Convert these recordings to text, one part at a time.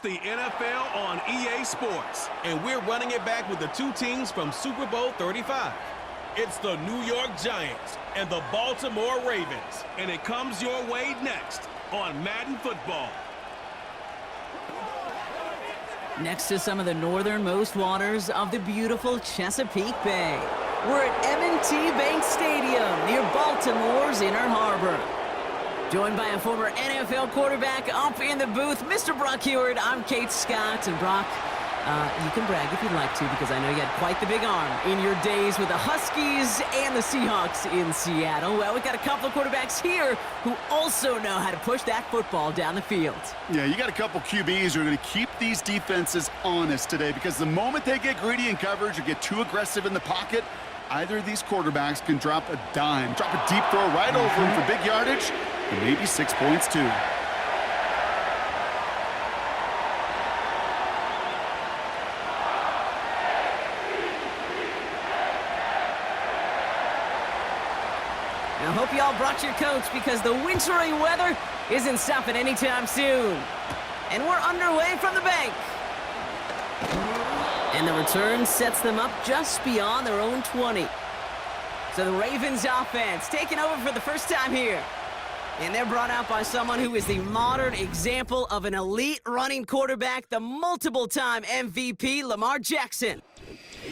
The NFL on EA Sports, and we're running it back with the two teams from Super Bowl 35. It's the New York Giants and the Baltimore Ravens, and it comes your way next on Madden Football. Next to some of the northernmost waters of the beautiful Chesapeake Bay, we're at M&T Bank Stadium near Baltimore's Inner Harbor. Joined by a former NFL quarterback up in the booth, Mr. Brock Heward. I'm Kate Scott. And Brock, you can brag if you'd like to, because I know you had quite the big arm in your days with the Huskies and the Seahawks in Seattle. Well, we've got a couple of quarterbacks here who also know how to push that football down the field. Yeah, you got a couple QBs who are going to keep these defenses honest today, because the moment they get greedy in coverage or get too aggressive in the pocket, either of these quarterbacks can drop a dime, drop a deep throw right over him for big yardage, and maybe 6 points too. I hope you all brought your coats, because the wintry weather isn't stopping anytime soon. And we're underway from the bank. And the return sets them up just beyond their own 20. So the Ravens offense taking over for the first time here. And they're brought out by someone who is the modern example of an elite running quarterback, the multiple-time MVP, Lamar Jackson.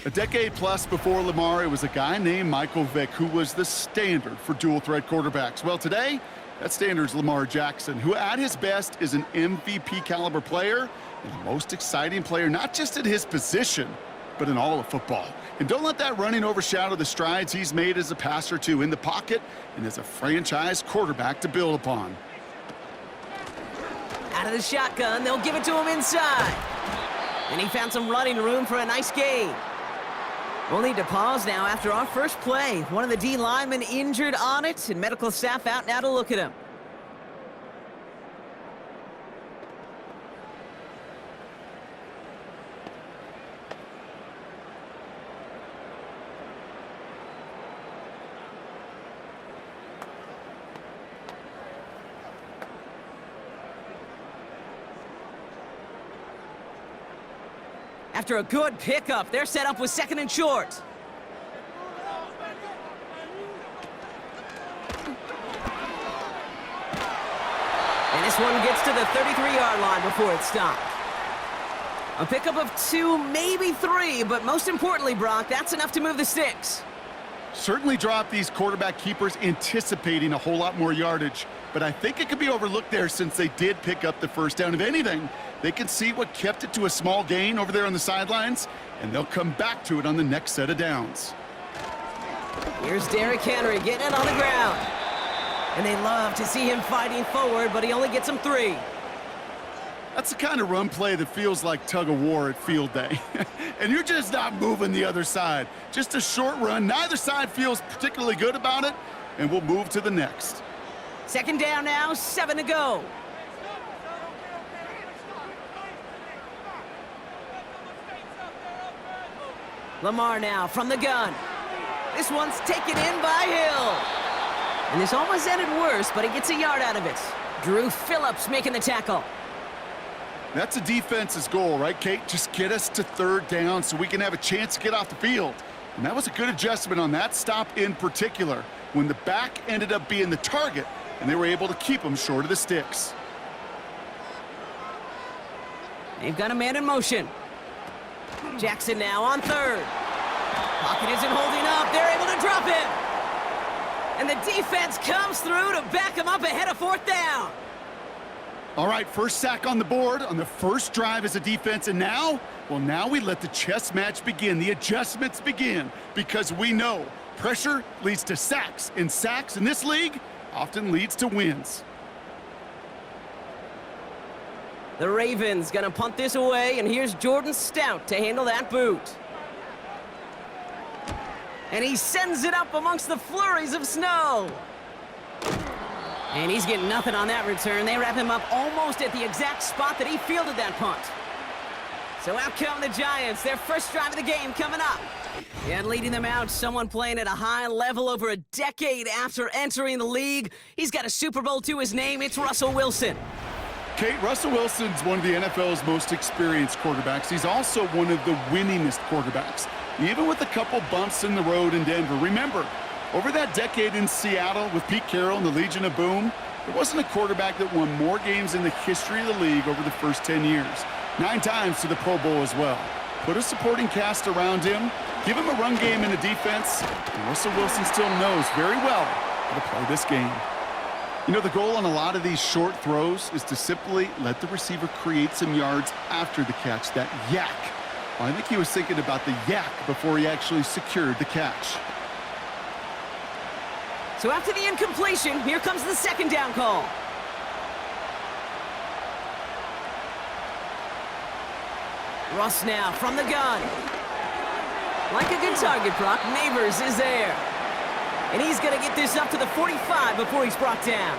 A decade plus before Lamar, it was a guy named Michael Vick who was the standard for dual-threat quarterbacks. Well, today, that standard is Lamar Jackson, who at his best is an MVP-caliber player and the most exciting player, not just at his position, but in all of football. And don't let that running overshadow the strides he's made as a passer, too, in the pocket and as a franchise quarterback to build upon. Out of the shotgun, they'll give it to him inside. And he found some running room for a nice gain. We'll need to pause now after our first play. One of the D linemen injured on it, and medical staff out now to look at him. After a good pickup, they're set up with second and short. And this one gets to the 33-yard line before it's stopped. A pickup of 2, maybe 3, but most importantly, Brock, that's enough to move the sticks. Certainly drop these quarterback keepers anticipating a whole lot more yardage, but I think it could be overlooked there since they did pick up the first down. If anything, they can see what kept it to a small gain over there on the sidelines, and they'll come back to it on the next set of downs. Here's Derrick Henry getting it on the ground. And they love to see him fighting forward, but he only gets them 3. That's the kind of run play that feels like tug-of-war at field day. And you're just not moving the other side. Just a short run. Neither side feels particularly good about it, and we'll move to the next. Second down now, 7 to go. Lamar now from the gun. This one's taken in by Hill. And this almost ended worse, but he gets a yard out of it. Drew Phillips making the tackle. That's a defense's goal, right, Kate? Just get us to third down so we can have a chance to get off the field. And that was a good adjustment on that stop in particular, when the back ended up being the target, and they were able to keep him short of the sticks. They've got a man in motion. Jackson now on third. Pocket isn't holding up. They're able to drop him. And the defense comes through to back him up ahead of fourth down. All right, first sack on the board on the first drive as a defense, and now, well, now we let the chess match begin, the adjustments begin, because we know pressure leads to sacks, and sacks in this league often leads to wins. The Ravens gonna punt this away, and here's Jordan Stout to handle that boot. And he sends it up amongst the flurries of snow. And he's getting nothing on that return. They wrap him up almost at the exact spot that he fielded that punt. So out come the Giants, their first drive of the game coming up. And leading them out, someone playing at a high level over a decade after entering the league. He's got a Super Bowl to his name. It's Russell Wilson. Kate, Russell Wilson's one of the NFL's most experienced quarterbacks. He's also one of the winningest quarterbacks, even with a couple bumps in the road in Denver. Remember, over that decade in Seattle with Pete Carroll and the Legion of Boom, there wasn't a quarterback that won more games in the history of the league over the first 10 years. 9 times to the Pro Bowl as well. Put a supporting cast around him, give him a run game and a defense, and Russell Wilson still knows very well how to play this game. You know, the goal on a lot of these short throws is to simply let the receiver create some yards after the catch, that yak. Well, I think he was thinking about the yak before he actually secured the catch. So after the incompletion, here comes the second down call. Russ now from the gun. Like a good target, Brock, Neighbors is there. And he's going to get this up to the 45 before he's brought down.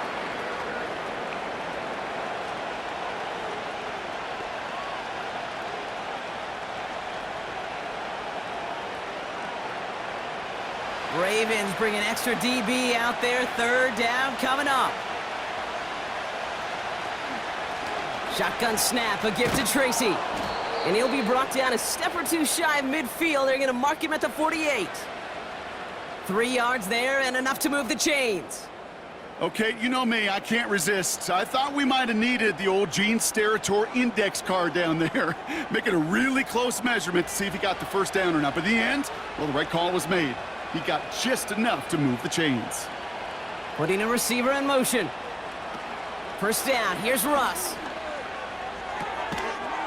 Ravens bring an extra DB out there. Third down coming up. Shotgun snap, a gift to Tracy. And he'll be brought down a step or two shy of midfield. They're going to mark him at the 48. 3 yards there and enough to move the chains. Okay, you know me, I can't resist. I thought we might have needed the old Gene Steratore index card down there. Making a really close measurement to see if he got the first down or not. But in the end, well, the right call was made. He got just enough to move the chains. Putting a receiver in motion. First down, here's Russ.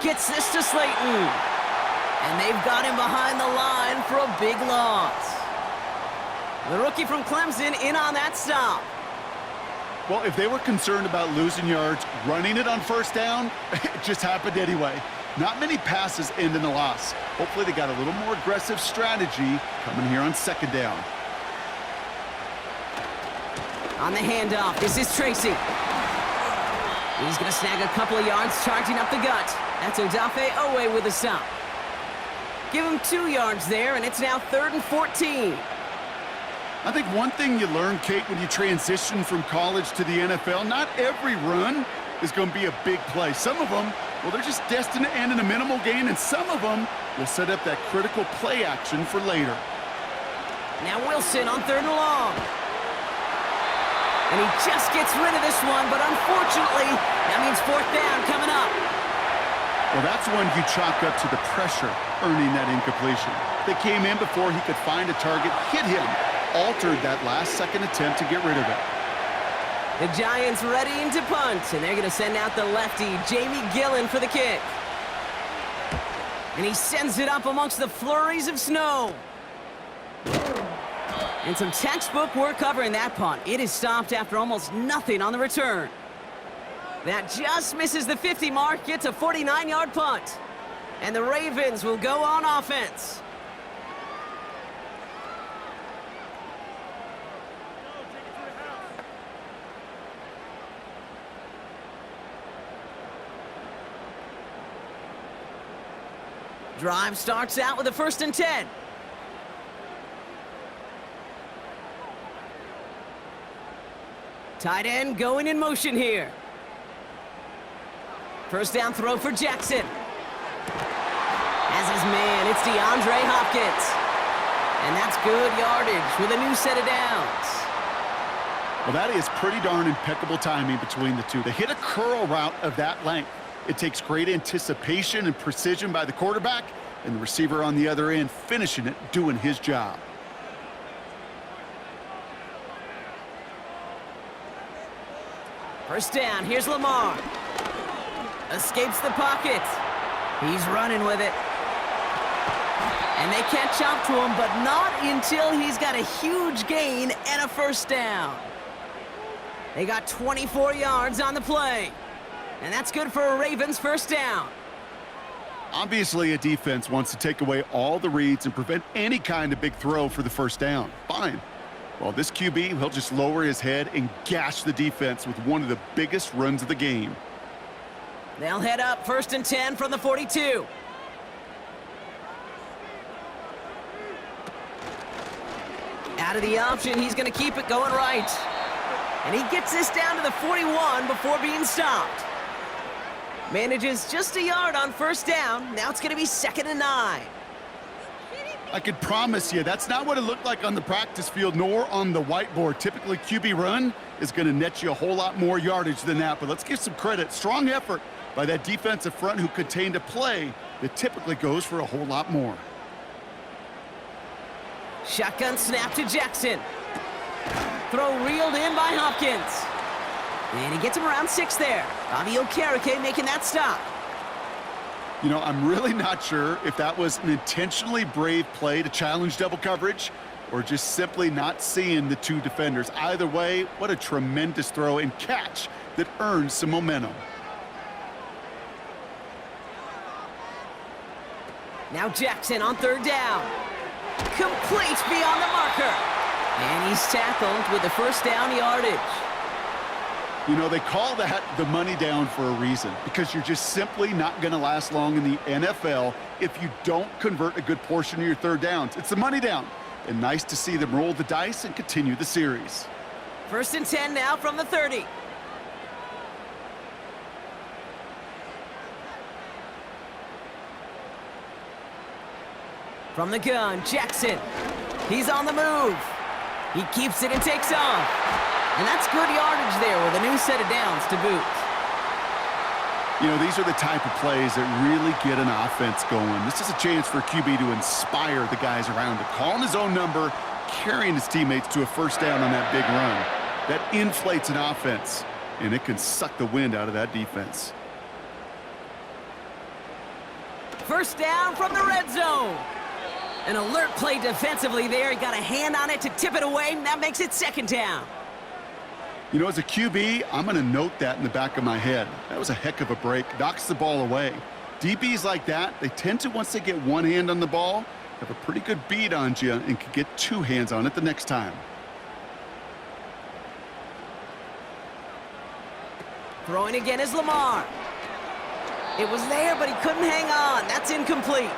Gets this to Slayton. And they've got him behind the line for a big loss. The rookie from Clemson in on that stop. Well, if they were concerned about losing yards, running it on first down, it just happened anyway. Not many passes end in a loss. Hopefully they got a little more aggressive strategy coming here on second down. On the handoff, this is Tracy. He's going to snag a couple of yards, charging up the gut. That's Odafe Owe with a stop. Give him 2 yards there, and it's now 3rd and 14. I think one thing you learn, Kate, when you transition from college to the NFL, not every run is going to be a big play. Some of them, well, they're just destined to end in a minimal gain, and some of them will set up that critical play action for later. Now Wilson on 3rd and long. And he just gets rid of this one, but unfortunately, that means 4th down coming up. Well, that's one you chalk up to the pressure earning that incompletion. They came in before he could find a target, hit him, altered that last-second attempt to get rid of it. The Giants readying to punt, and they're going to send out the lefty, Jamie Gillen, for the kick. And he sends it up amongst the flurries of snow. And some textbook work covering that punt. It is stopped after almost nothing on the return. That just misses the 50 mark, gets a 49-yard punt. And the Ravens will go on offense. Drive starts out with a 1st and 10. Tight end going in motion here. First down throw for Jackson. As his man, it's DeAndre Hopkins. And that's good yardage with a new set of downs. Well, that is pretty darn impeccable timing between the two. They hit a curl route of that length. It takes great anticipation and precision by the quarterback, and the receiver on the other end finishing it, doing his job. First down, here's Lamar. Escapes the pocket. He's running with it. And they catch up to him, but not until he's got a huge gain and a first down. They got 24 yards on the play. And that's good for a Ravens first down. Obviously, a defense wants to take away all the reads and prevent any kind of big throw for the first down. Fine. Well, this QB, he'll just lower his head and gash the defense with one of the biggest runs of the game. They'll head up 1st and 10 from the 42. Out of the option, he's going to keep it going right. And he gets this down to the 41 before being stopped. Manages just a yard on first down. Now it's going to be 2nd and 9. I could promise you that's not what it looked like on the practice field nor on the whiteboard. Typically, QB run is going to net you a whole lot more yardage than that. But let's give some credit. Strong effort by that defensive front who contained a play that typically goes for a whole lot more. Shotgun snap to Jackson. Throw reeled in by Hopkins. And he gets him around 6 there. Bobby Okereke making that stop. You know, I'm really not sure if that was an intentionally brave play to challenge double coverage or just simply not seeing the two defenders. Either way, what a tremendous throw and catch that earns some momentum. Now Jackson on 3rd down. Complete beyond the marker. And he's tackled with the first down yardage. You know, they call that the money down for a reason because you're just simply not going to last long in the NFL if you don't convert a good portion of your 3rd downs. It's the money down. And nice to see them roll the dice and continue the series. 1st and 10 now from the 30. From the gun, Jackson. He's on the move. He keeps it and takes off. And that's good yardage there with a new set of downs to boot. You know, these are the type of plays that really get an offense going. This is a chance for QB to inspire the guys around him. Calling his own number, carrying his teammates to a first down on that big run. That inflates an offense, and it can suck the wind out of that defense. First down from the red zone. An alert play defensively there. He got a hand on it to tip it away, and that makes it 2nd down. You know, as a QB, I'm going to note that in the back of my head. That was a heck of a break. Knocks the ball away. DBs like that, they tend to, once they get one hand on the ball, have a pretty good beat on you and can get 2 hands on it the next time. Throwing again is Lamar. It was there, but he couldn't hang on. That's incomplete.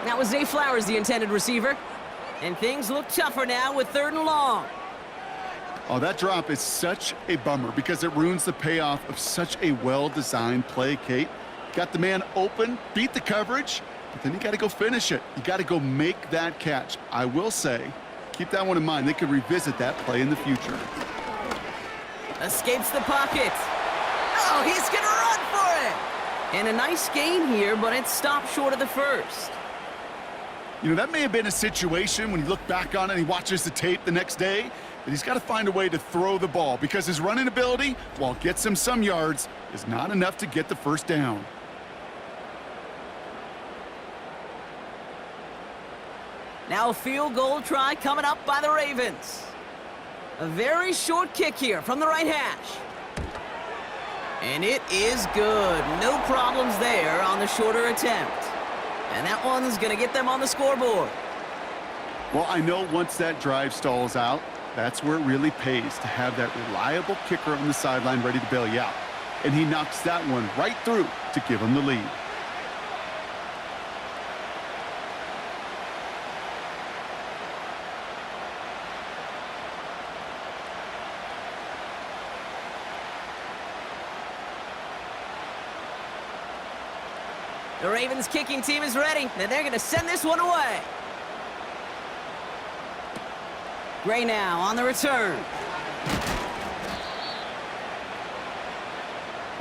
That was Zay Flowers, the intended receiver. And things look tougher now with 3rd and long. Oh, that drop is such a bummer because it ruins the payoff of such a well-designed play, Kate. Got the man open, beat the coverage, but then you got to go finish it. You got to go make that catch. I will say, keep that one in mind. They could revisit that play in the future. Escapes the pocket. Oh, he's going to run for it. And a nice gain here, but it stopped short of the first. You know, that may have been a situation when you look back on it and he watches the tape the next day, that he's got to find a way to throw the ball because his running ability, while it gets him some yards, is not enough to get the first down. Now a field goal try coming up by the Ravens. A very short kick here from the right hash. And it is good. No problems there on the shorter attempt. And that one's going to get them on the scoreboard. Well, I know once that drive stalls out, that's where it really pays to have that reliable kicker on the sideline ready to bail you out. And he knocks that one right through to give him the lead. The Ravens kicking team is ready, and they're going to send this one away. Gray now on the return.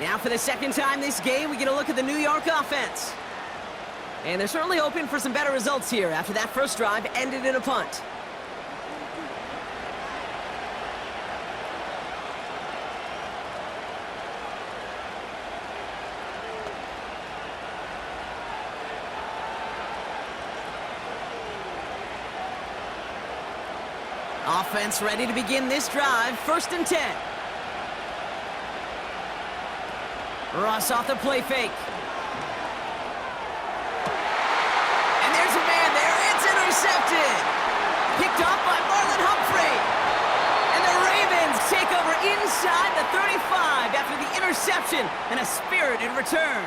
Now for the 2nd time this game, we get a look at the New York offense. And they're certainly hoping for some better results here after that first drive ended in a punt. Offense ready to begin this drive. 1st and 10. Ross off the play fake. And there's a man there. It's intercepted. Picked off by Marlon Humphrey. And the Ravens take over inside the 35 after the interception and a spirited return.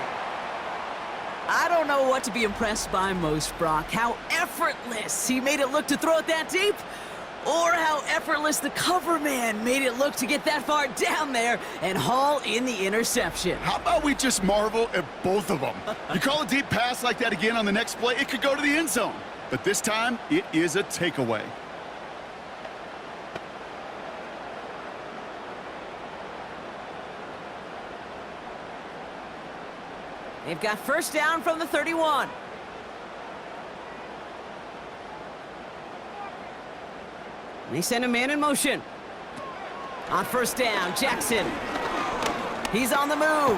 I don't know what to be impressed by most, Brock. How effortless he made it look to throw it that deep. or how effortless the cover man made it look to get that far down there and haul in the interception. How about we just marvel at both of them? You call a deep pass like that again on the next play, it could go to the end zone. But this time, it is a takeaway. They've got first down from the 31. They send a man in motion. On first down, Jackson. He's on the move.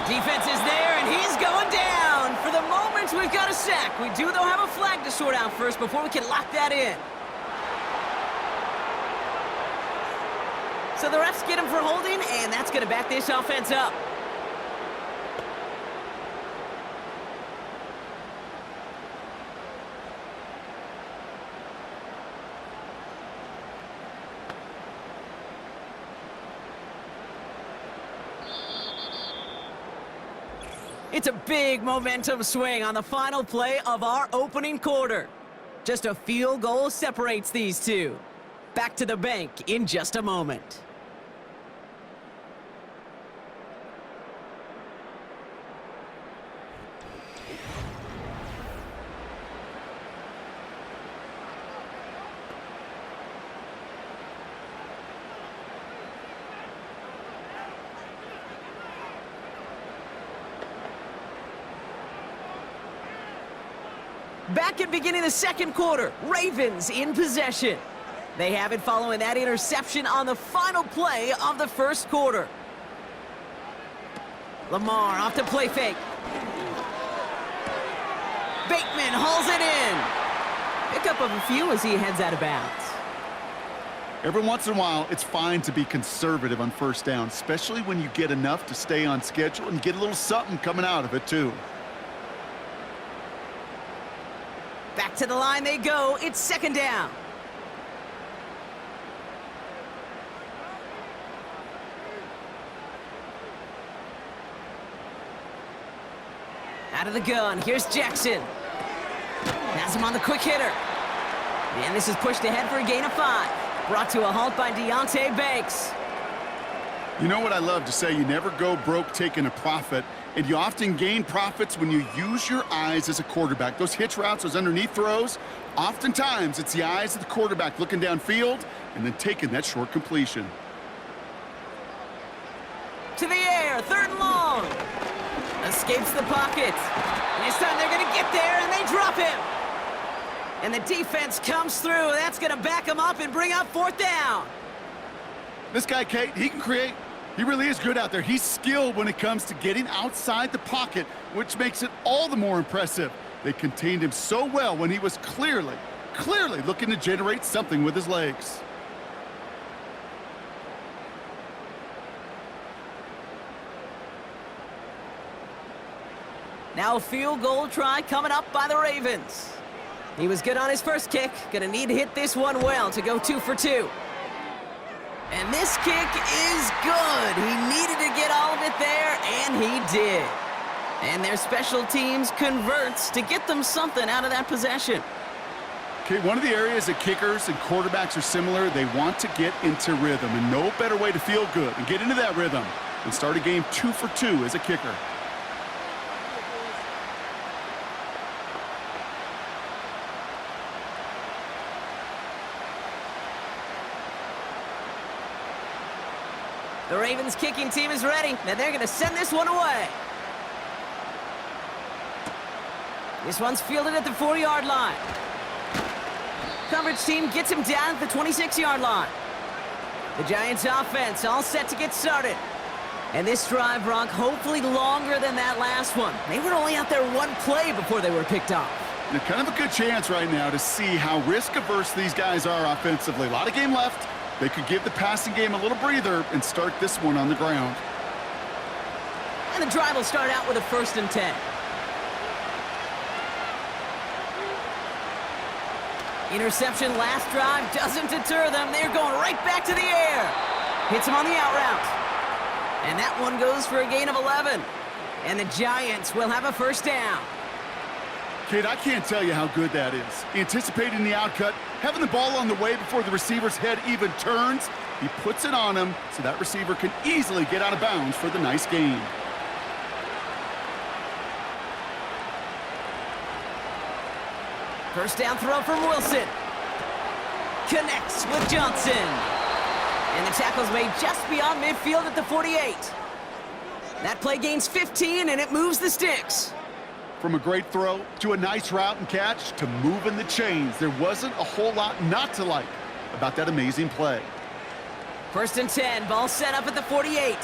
Defense is there, and he's going down. For the moment, we've got a sack. We do, though, have a flag to sort out first before we can lock that in. So the refs get him for holding, and that's going to back this offense up. It's a big momentum swing on the final play of our opening quarter. Just a field goal separates these two. Back to the bank in just a moment. Back at beginning of the second quarter, Ravens in possession. They have it following that interception on the final play of the first quarter. Lamar off the play fake. Bateman hauls it in. Pick up of a few as he heads out of bounds. Every once in a while, it's fine to be conservative on first down, especially when you get enough to stay on schedule and get a little something coming out of it, too. Back to the line they go. It's second down. Out of the gun. Here's Jackson. Has him on the quick hitter. And this is pushed ahead for a gain of 5. Brought to a halt by Deontay Banks. You know what I love to say? You never go broke taking a profit, and you often gain profits when you use your eyes as a quarterback. Those hitch routes, those underneath throws, oftentimes it's the eyes of the quarterback looking downfield and then taking that short completion. To the air, third and long. Escapes the pocket. And this time they're going to get there, and they drop him. And the defense comes through. That's going to back him up and bring up fourth down. This guy, Kate, he can create. He really is good out there. He's skilled when it comes to getting outside the pocket, which makes it all the more impressive. They contained him so well when he was clearly looking to generate something with his legs. Now a field goal try coming up by the Ravens. He was good on his first kick. Gonna need to hit this one well to go 2 for 2. And this kick is good. He needed to get all of it there, and he did. And their special teams converts to get them something out of that possession. Okay, one of the areas that kickers and quarterbacks are similar, they want to get into rhythm, and no better way to feel good and get into that rhythm than start a game 2 for 2 as a kicker. The Ravens kicking team is ready, and they're going to send this one away. This one's fielded at the 4-yard line. Coverage team gets him down at the 26-yard line. The Giants offense all set to get started. And this drive, Brock, hopefully longer than that last one. They were only out there one play before they were picked off. Kind of a good chance right now to see how risk-averse these guys are offensively. A lot of game left. They could give the passing game a little breather and start this one on the ground. And the drive will start out with a 1st and 10. Interception last drive doesn't deter them. They're going right back to the air. Hits him on the out route. And that one goes for a gain of 11. And the Giants will have a 1st down. Kate, I can't tell you how good that is. Anticipating the outcut, having the ball on the way before the receiver's head even turns, he puts it on him so that receiver can easily get out of bounds for the nice gain. First down throw from Wilson. Connects with Johnson. And the tackle's made just beyond midfield at the 48. That play gains 15, and it moves the sticks. From a great throw to a nice route and catch to moving the chains, there wasn't a whole lot not to like about that amazing play. First and 10, ball set up at the 48.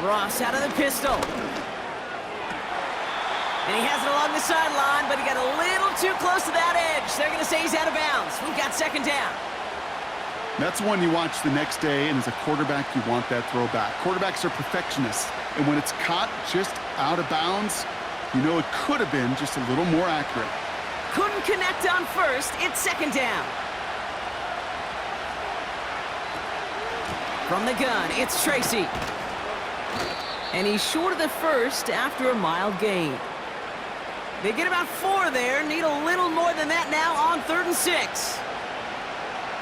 Ross out of the pistol. And he has it along the sideline, but he got a little too close to that edge. They're going to say he's out of bounds. We've got second down. That's one you watch the next day, and as a quarterback, you want that throw back. Quarterbacks are perfectionists, and when it's caught just out of bounds, you know it could have been just a little more accurate. Couldn't connect on first. It's second down. From the gun, it's Tracy. And he's short of the first after a mild gain. They get about 4 there, need a little more than that now on 3rd and 6.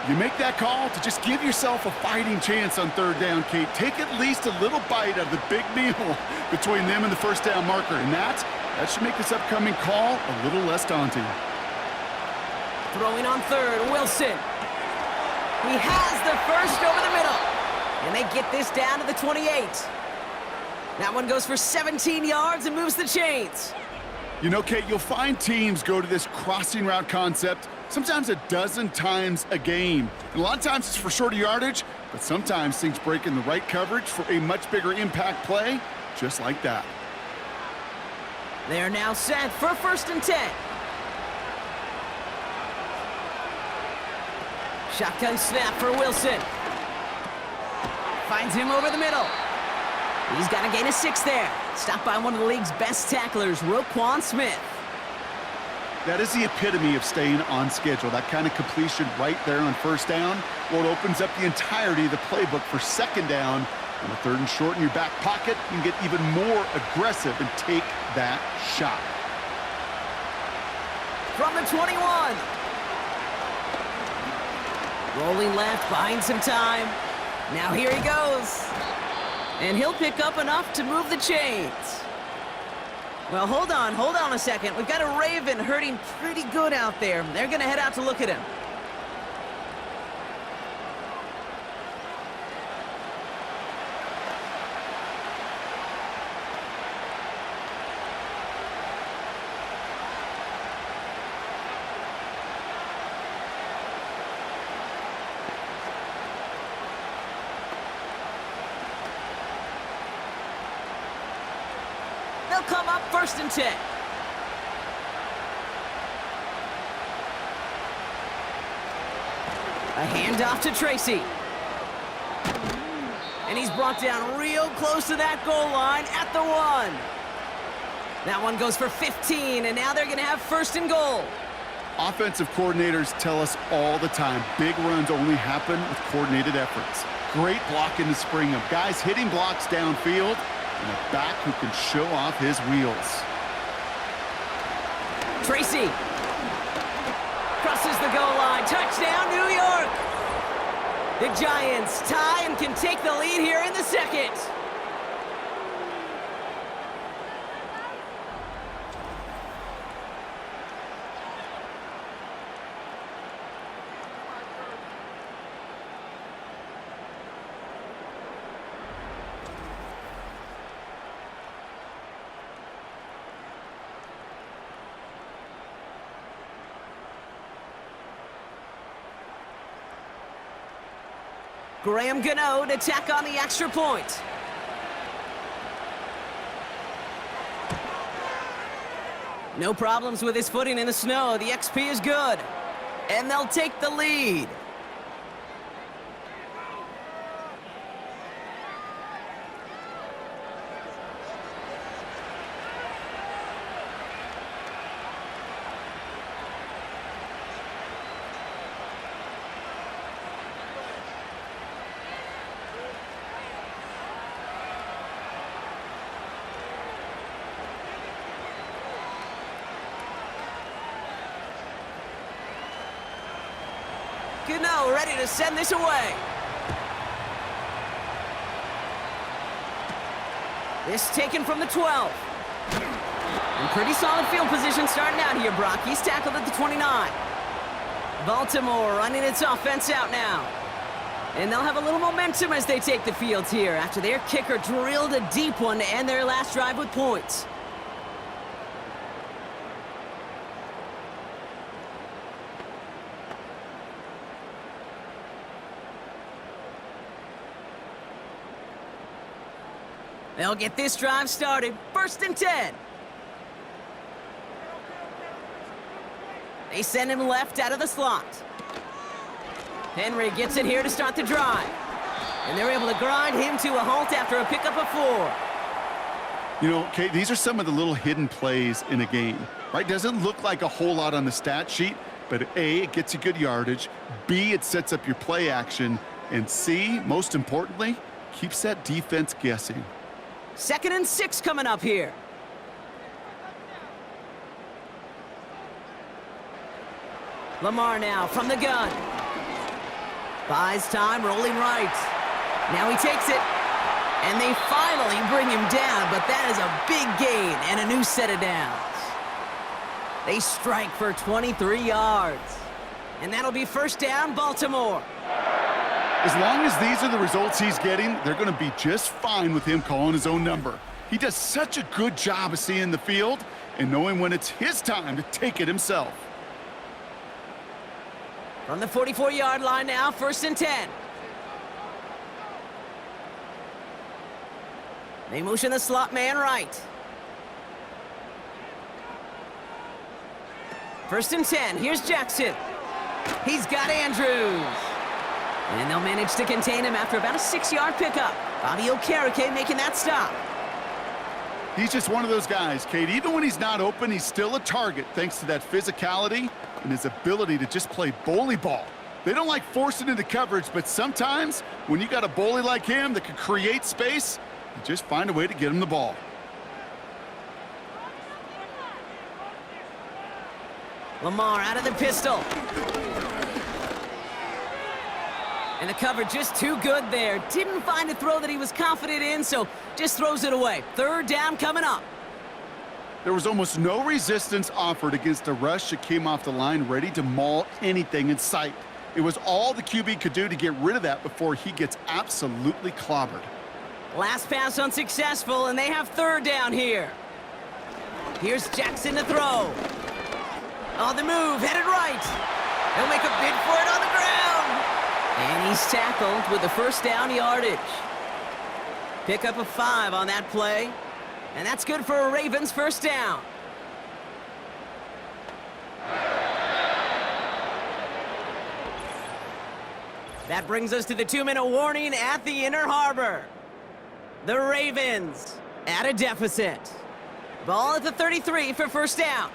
You make that call to just give yourself a fighting chance on 3rd down, Kate. Take at least a little bite of the big meal between them and the first down marker, and that should make this upcoming call a little less daunting. Throwing on 3rd, Wilson. He has the first over the middle, and they get this down to the 28. That one goes for 17 yards and moves the chains. You know, Kate, you'll find teams go to this crossing route concept sometimes a dozen times a game. And a lot of times it's for shorter yardage, but sometimes things break in the right coverage for a much bigger impact play, just like that. They're now set for 1st and 10. Shotgun snap for Wilson. Finds him over the middle. He's got to gain a 6 there. Stopped by one of the league's best tacklers, Roquan Smith. That is the epitome of staying on schedule. That kind of completion right there on 1st down. Well, it opens up the entirety of the playbook for 2nd down. On the 3rd and short in your back pocket, you can get even more aggressive and take that shot. From the 21. Rolling left, buying some time. Now here he goes. And he'll pick up enough to move the chains. Well, hold on a second. We've got a Raven hurting pretty good out there. They're going to head out to look at him. They'll come up 1st and 10. A handoff to Tracy. And he's brought down real close to that goal line at the 1. That one goes for 15, and now they're going to have 1st and goal. Offensive coordinators tell us all the time, big runs only happen with coordinated efforts. Great blocking to spring them. Guys hitting blocks downfield, and a back who can show off his wheels. Tracy crosses the goal line. Touchdown, New York! The Giants tie and can take the lead here in the 2nd. Graham Gano to tack on the extra point. No problems with his footing in the snow. The XP is good. And they'll take the lead. 2-0, ready to send this away. This taken from the 12. And pretty solid field position starting out here, Brock. He's tackled at the 29. Baltimore running its offense out now. And they'll have a little momentum as they take the field here after their kicker drilled a deep one to end their last drive with points. They'll get this drive started. 1st and 10. They send him left out of the slot. Henry gets it here to start the drive. And they're able to grind him to a halt after a pickup of 4. You know, Kate, these are some of the little hidden plays in a game, right? Doesn't look like a whole lot on the stat sheet, but A, it gets you good yardage. B, it sets up your play action. And C, most importantly, keeps that defense guessing. 2nd and 6 coming up here. Lamar now from the gun. Buys time, rolling right. Now he takes it. And they finally bring him down, but that is a big gain and a new set of downs. They strike for 23 yards. And that'll be 1st down, Baltimore. As long as these are the results he's getting, they're going to be just fine with him calling his own number. He does such a good job of seeing the field and knowing when it's his time to take it himself. From the 44-yard line now, 1st and 10. They motion the slot man right. 1st and 10, here's Jackson. He's got Andrews. And they'll manage to contain him after about a 6-yard pickup. Bobby Okereke making that stop. He's just one of those guys, Kate. Even when he's not open, he's still a target thanks to that physicality and his ability to just play bully ball. They don't like forcing into coverage, but sometimes when you got a bully like him that can create space, you just find a way to get him the ball. Lamar out of the pistol. And the cover just too good there. Didn't find a throw that he was confident in, so just throws it away. 3rd down coming up. There was almost no resistance offered against a rush that came off the line ready to maul anything in sight. It was all the QB could do to get rid of that before he gets absolutely clobbered. Last pass unsuccessful, and they have 3rd down here. Here's Jackson to throw. On the move, headed right. He'll make a bid for it on the ground. And he's tackled with the 1st down yardage. Pickup of 5 on that play. And that's good for a Ravens 1st down. That brings us to the 2-minute warning at the Inner Harbor. The Ravens at a deficit. Ball at the 33 for 1st down.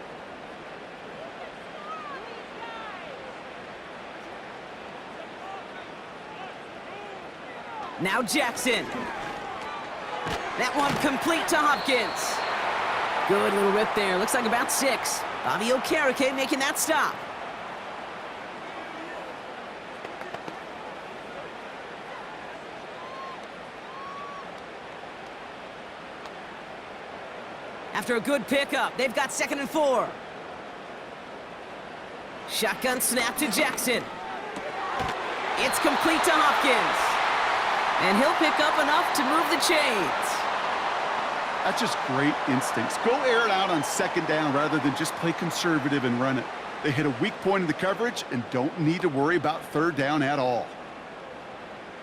Now Jackson. That one complete to Hopkins. Good little rip there. Looks like about 6. Bobby Okereke making that stop. After a good pickup, they've got 2nd and 4. Shotgun snap to Jackson. It's complete to Hopkins. And he'll pick up enough to move the chains. That's just great instincts. Go air it out on 2nd down rather than just play conservative and run it. They hit a weak point in the coverage and don't need to worry about 3rd down at all.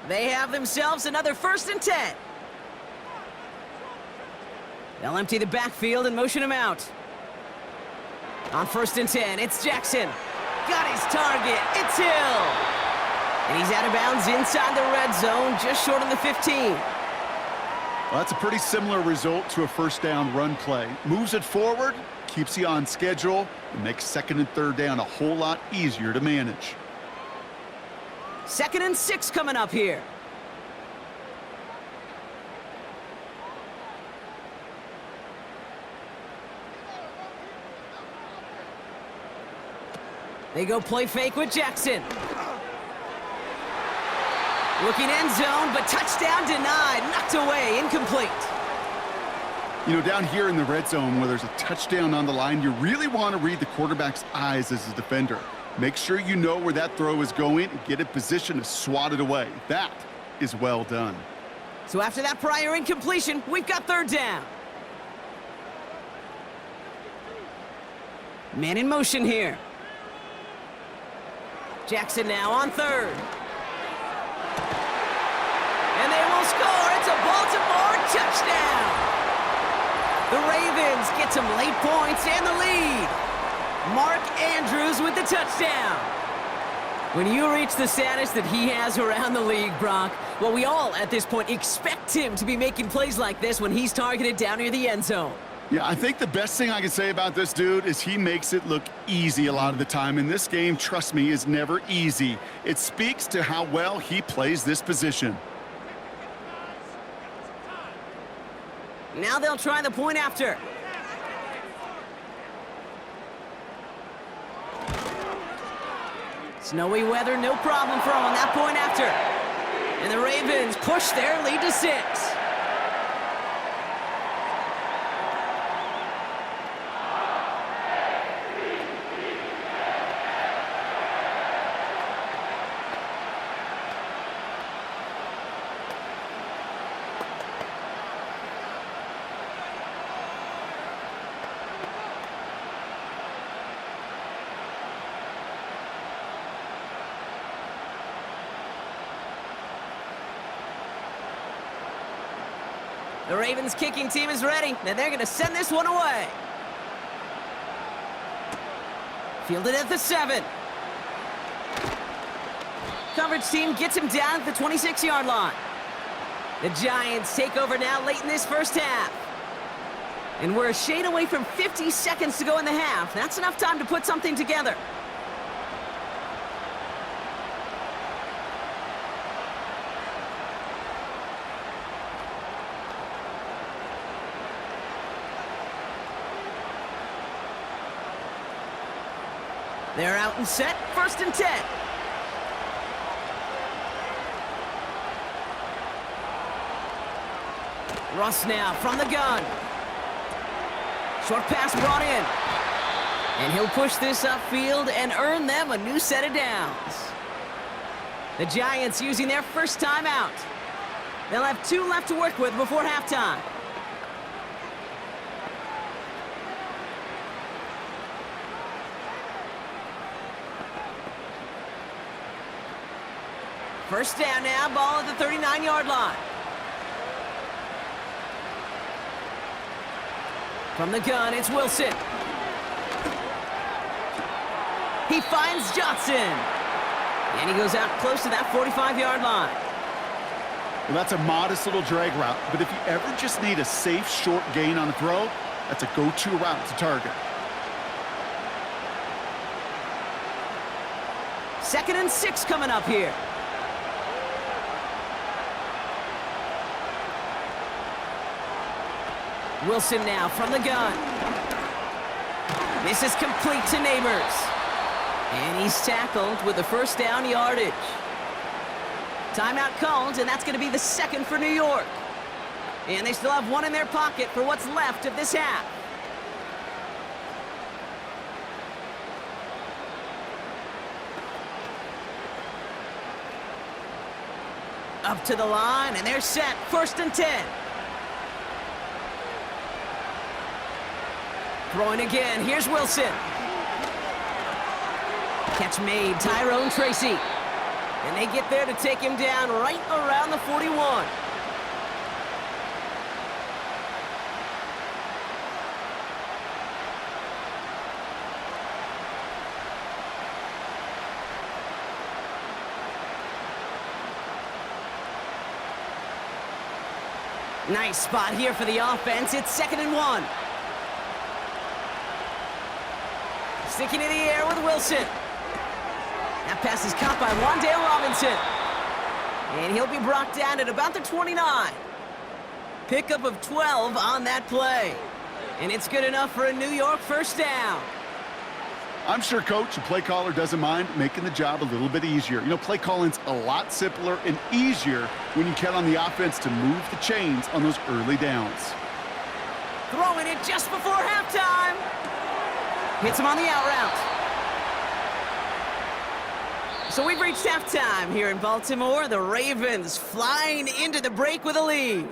They have themselves another 1st and 10. They'll empty the backfield and motion him out. On 1st and 10, it's Jackson. Got his target. It's Hill. And he's out of bounds inside the red zone, just short of the 15. Well, that's a pretty similar result to a 1st down run play. Moves it forward, keeps you on schedule, and makes 2nd and 3rd down a whole lot easier to manage. 2nd and 6 coming up here. They go play fake with Jackson. Looking end zone, but touchdown denied. Knocked away, incomplete. You know, down here in the red zone where there's a touchdown on the line, you really want to read the quarterback's eyes as a defender. Make sure you know where that throw is going and get in position to swat it away. That is well done. So after that prior incompletion, we've got third down. Man in motion here. Jackson now on third. And they will score. It's a Baltimore touchdown. The Ravens get some late points and the lead. Mark Andrews with the touchdown. When you reach the status that he has around the league, Brock, well, we all at this point expect him to be making plays like this when he's targeted down near the end zone. Yeah, I think the best thing I can say about this dude is he makes it look easy a lot of the time. And this game, trust me, is never easy. It speaks to how well he plays this position. Now they'll try the point after. Snowy weather, no problem for them on that point after. And the Ravens push their lead to 6. The Ravens kicking team is ready, and they're going to send this one away. Fielded at the 7. Coverage team gets him down at the 26-yard line. The Giants take over now late in this first half. And we're a shade away from 50 seconds to go in the half. That's enough time to put something together. They're out and set, 1st and 10. Russ now from the gun. Short pass brought in. And he'll push this upfield and earn them a new set of downs. The Giants using their first timeout. They'll have 2 left to work with before halftime. First down now, ball at the 39-yard line. From the gun, it's Wilson. He finds Johnson. And he goes out close to that 45-yard line. Well, that's a modest little drag route, but if you ever just need a safe, short gain on a throw, that's a go-to route to target. 2nd and 6 coming up here. Wilson now from the gun. This is complete to Neighbors. And he's tackled with the first down yardage. Timeout called, and that's going to be the 2nd for New York. And they still have 1 in their pocket for what's left of this half. Up to the line, and they're set. 1st and 10. Throwing again. Here's Wilson. Catch made. Tyrone Tracy. And they get there to take him down right around the 41. Nice spot here for the offense. It's 2nd and 1. Sticking in the air with Wilson. That pass is caught by Wan'Dale Robinson. And he'll be brought down at about the 29. Pickup of 12 on that play. And it's good enough for a New York first down. I'm sure coach and play caller doesn't mind making the job a little bit easier. You know, play calling's a lot simpler and easier when you count on the offense to move the chains on those early downs. Throwing it just before halftime. Hits him on the out route. So we've reached halftime here in Baltimore. The Ravens flying into the break with a lead.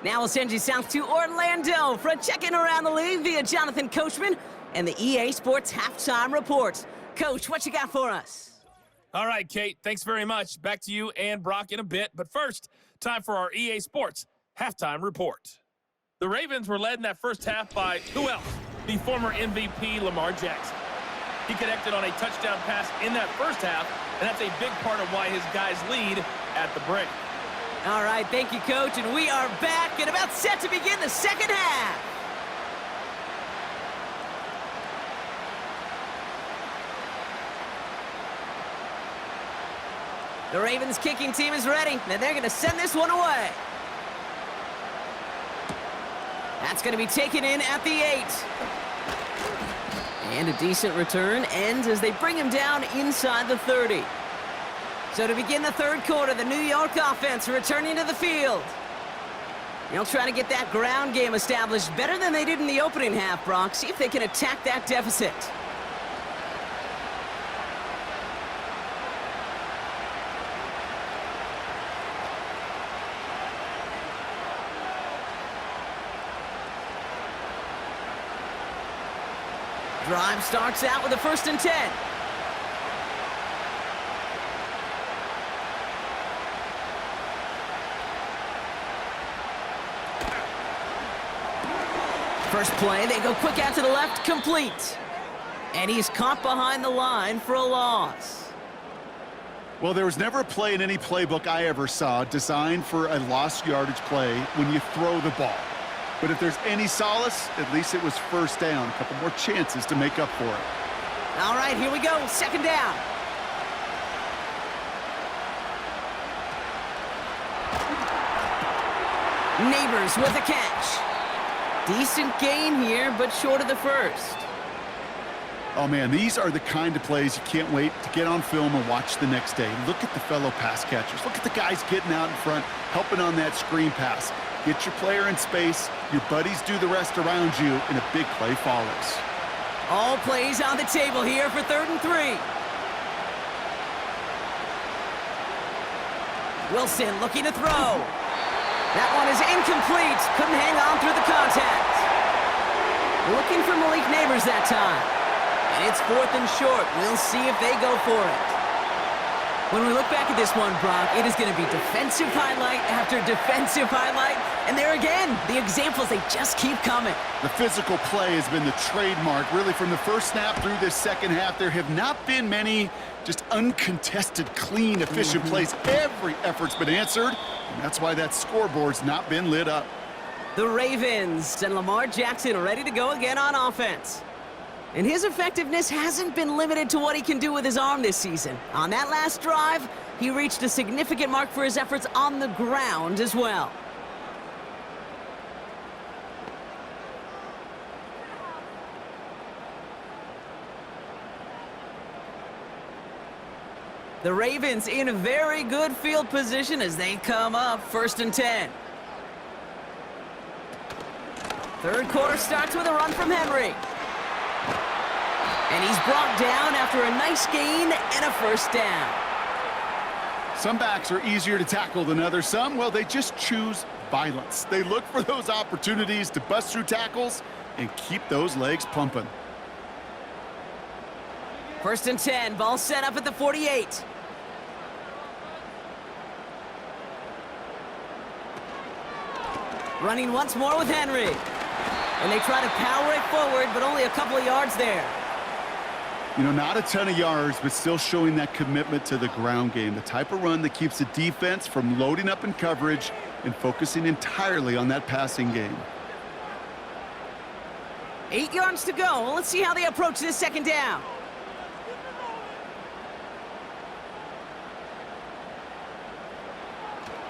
Now we'll send you south to Orlando for a check-in around the league via Jonathan Coachman and the EA Sports Halftime Report. Coach, what you got for us? All right, Kate, thanks very much. Back to you and Brock in a bit. But first, time for our EA Sports Halftime Report. The Ravens were led in that first half by who else? The former MVP, Lamar Jackson. He connected on a touchdown pass in that first half, and that's a big part of why his guys lead at the break. All right, thank you, Coach, and we are back and about set to begin the second half. The Ravens kicking team is ready, and they're going to send this one away. That's going to be taken in at the 8. And a decent return ends as they bring him down inside the 30. So to begin the third quarter, the New York offense returning to the field. They'll try to get that ground game established better than they did in the opening half, Brock. See if they can attack that deficit. Drive starts out with a 1st and 10. First play, they go quick out to the left, complete. And he's caught behind the line for a loss. Well, there was never a play in any playbook I ever saw designed for a lost yardage play when you throw the ball. But if there's any solace, at least it was first down. A couple more chances to make up for it. All right, here we go. 2nd down. Neighbors with a catch. Decent gain here, but short of the first. Oh, man, these are the kind of plays you can't wait to get on film or watch the next day. Look at the fellow pass catchers. Look at the guys getting out in front, helping on that screen pass. Get your player in space, your buddies do the rest around you, and a big play follows. All plays on the table here for 3rd and 3. Wilson looking to throw. That one is incomplete. Couldn't hang on through the contact. Looking for Malik Neighbors that time. And it's 4th and short. We'll see if they go for it. When we look back at this one, Brock, it is going to be defensive highlight after defensive highlight. And there again, the examples, they just keep coming. The physical play has been the trademark. Really, from the first snap through this second half, there have not been many just uncontested, clean, efficient plays. Every effort's been answered, and that's why that scoreboard's not been lit up. The Ravens and Lamar Jackson ready to go again on offense. And his effectiveness hasn't been limited to what he can do with his arm this season. On that last drive, he reached a significant mark for his efforts on the ground as well. The Ravens in a very good field position as they come up 1st and 10. Third quarter starts with a run from Henry. And he's brought down after a nice gain and a 1st down. Some backs are easier to tackle than others. Some, well, they just choose violence. They look for those opportunities to bust through tackles and keep those legs pumping. 1st and 10, ball set up at the 48. Running once more with Henry. And they try to power it forward, but only a couple of yards there. You know, not a ton of yards, but still showing that commitment to the ground game. The type of run that keeps the defense from loading up in coverage and focusing entirely on that passing game. 8 yards to go. Let's see how they approach this 2nd down.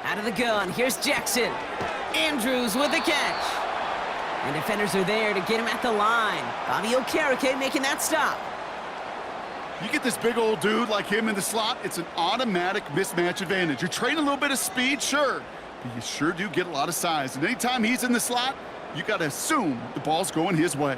Out of the gun, here's Jackson. Andrews with the catch. And defenders are there to get him at the line. Bobby Okereke making that stop. You get this big old dude like him in the slot, it's an automatic mismatch advantage. You train a little bit of speed, sure, but you sure do get a lot of size. And anytime he's in the slot, you got to assume the ball's going his way.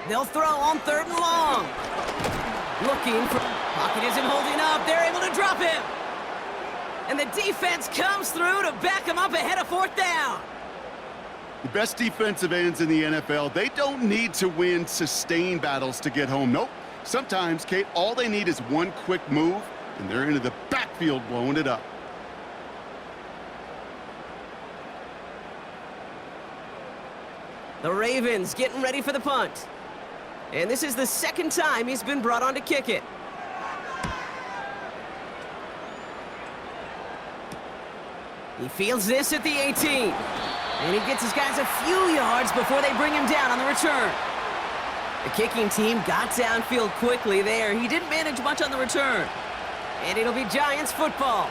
They'll throw on 3rd and long. Looking for... Pocket isn't holding up. They're able to drop him. And the defense comes through to back him up ahead of 4th down. The best defensive ends in the NFL, they don't need to win sustained battles to get home. Nope. Sometimes, Kate, all they need is one quick move, and they're into the backfield blowing it up. The Ravens getting ready for the punt. And this is the 2nd time he's been brought on to kick it. He fields this at the 18. And he gets his guys a few yards before they bring him down on the return. The kicking team got downfield quickly there. He didn't manage much on the return. And it'll be Giants football.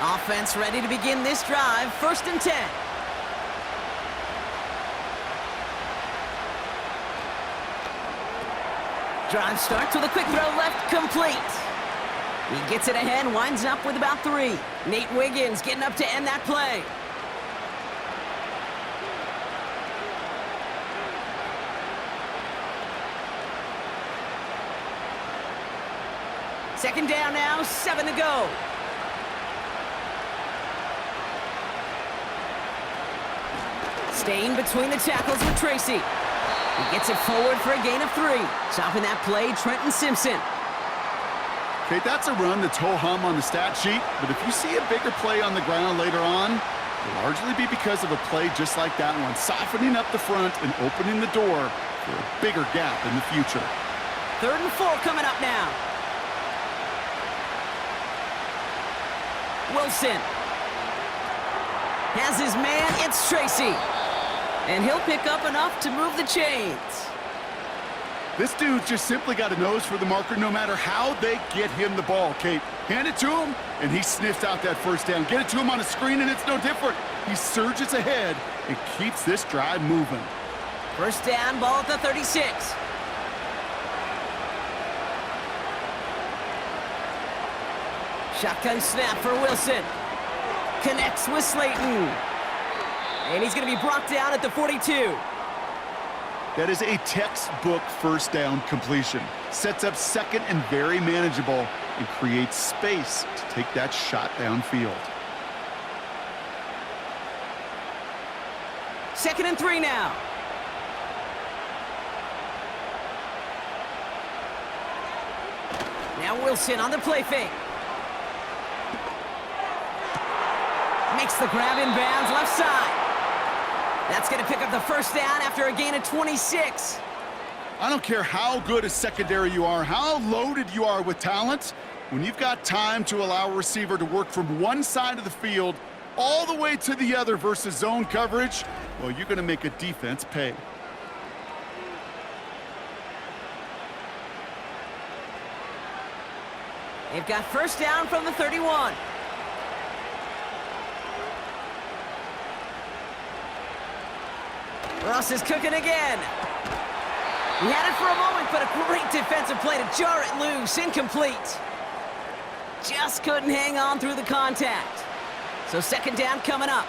Offense ready to begin this drive. 1st and 10. Drive starts with a quick throw left, complete. He gets it ahead, winds up with about 3. Nate Wiggins getting up to end that play. Second down now, 7 to go. Staying between the tackles with Tracy. He gets it forward for a gain of 3. Stopping that play, Trenton Simpson. Okay, that's a run that's ho-hum on the stat sheet, but if you see a bigger play on the ground later on, it'll largely be because of a play just like that one, softening up the front and opening the door for a bigger gap in the future. 3rd and 4 coming up now. Wilson has his man, it's Tracy. And he'll pick up enough to move the chains. This dude just simply got a nose for the marker no matter how they get him the ball, Kate. Hand it to him, and he sniffs out that 1st down. Get it to him on a screen, and it's no different. He surges ahead and keeps this drive moving. 1st down, ball at the 36. Shotgun snap for Wilson. Connects with Slayton. And he's going to be brought down at the 42. That is a textbook 1st down completion. Sets up 2nd and very manageable and creates space to take that shot downfield. 2nd and 3 now. Now Wilson on the play fake. Makes the grab in bounds left side. That's going to pick up the 1st down after a gain of 26. I don't care how good a secondary you are, how loaded you are with talent, when you've got time to allow a receiver to work from one side of the field all the way to the other versus zone coverage, well, you're going to make a defense pay. They've got 1st down from the 31. Ross is cooking again. He had it for a moment, but a great defensive play to jar it loose. Incomplete. Just couldn't hang on through the contact. So 2nd down coming up.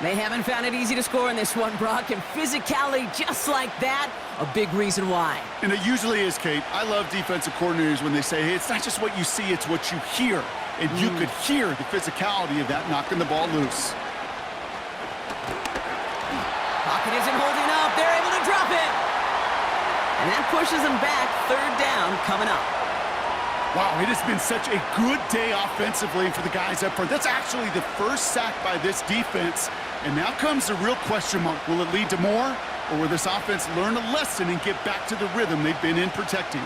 They haven't found it easy to score in this one, Brock, and physicality just like that, a big reason why. And it usually is, Kate. I love defensive coordinators when they say, hey, it's not just what you see, it's what you hear. And you could hear the physicality of that knocking the ball loose. Pocket isn't holding up. They're able to drop it. And that pushes them back. 3rd down coming up. Wow, it has been such a good day offensively for the guys up front. That's actually the 1st sack by this defense. And now comes the real question mark. Will it lead to more? Or will this offense learn a lesson and get back to the rhythm they've been in protecting?